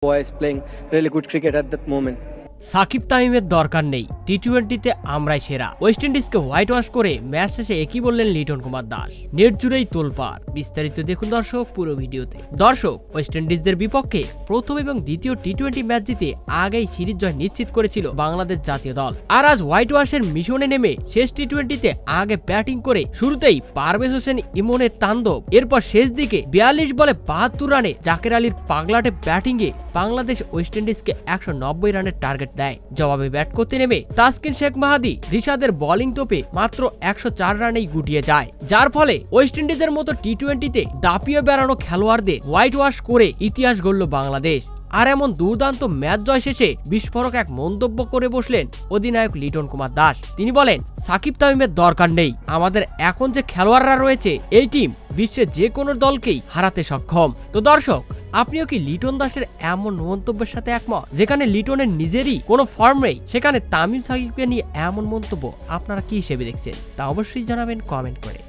boy is playing really good cricket at that moment. Shakib তামিমের দরকার নেই, টি-20তে আমরাই সেরা। ওয়েস্ট ইন্ডিজকে হোয়াইট ওয়াশ করে ম্যাচ শেষে একই বললেন লিটন কুমার দাস। নেট জুড়েই তোলপাড়, বিস্তারিত দেখুন দর্শক পুরো ভিডিওতে। দর্শক, ওয়েস্ট ইন্ডিজদের বিপক্ষে প্রথম এবং দ্বিতীয় টি-20 ম্যাচ জিতে আগেই সিরিজ জয় নিশ্চিত করেছিল বাংলাদেশ জাতীয় দল। আর আজ হোয়াইট ওয়াশের মিশনে নেমে শেষ টি-20তে আগে ব্যাটিং করে শুরুতেই পারভেজ হোসেন ইমনের তাণ্ডব, এরপর শেষ দিকে 42 বলে 72 রানে জাকের আলীর পাগলাটে ব্যাটিংয়ে বাংলাদেশ ওয়েস্ট ইন্ডিজকে 190 রানের টার্গেট দেয়। জবাবে ব্যাট করতে নেমে তাসকিন শেখ মাহাদি রিশাদের বোলিং তোপে মাত্র 104 রানেই গুটিয়ে যায়, যার ফলে ওয়েস্ট ইন্ডিজের মতো টি-20তে দাপিয়ে বেড়ানো খেলোয়াড়দের হোয়াইট ওয়াশ করে ইতিহাস গড়ল বাংলাদেশ। আর এমন দুর্দান্ত ম্যাচ জয় শেষে বিস্ফোরক এক মন্তব্য করে বসলেন অধিনায়ক লিটন কুমার দাস। তিনি বলেন, সাকিব তামিমের দরকার নেই, আমাদের এখন যে খেলোয়াড়রা রয়েছে এই টিম বিশ্বের যে কোনো দলকেই হারাতে সক্ষম। তো দর্শক, আপনিও কি লিটন দাসের এমন মন্তব্যের সাথে একমত? যেখানে লিটনের নিজেরই কোনো ফর্ম নেই, সেখানে তামিম সাকিবকে নিয়ে এমন মন্তব্য আপনারা কি হিসেবে দেখছেন তা অবশ্যই জানাবেন কমেন্ট করে।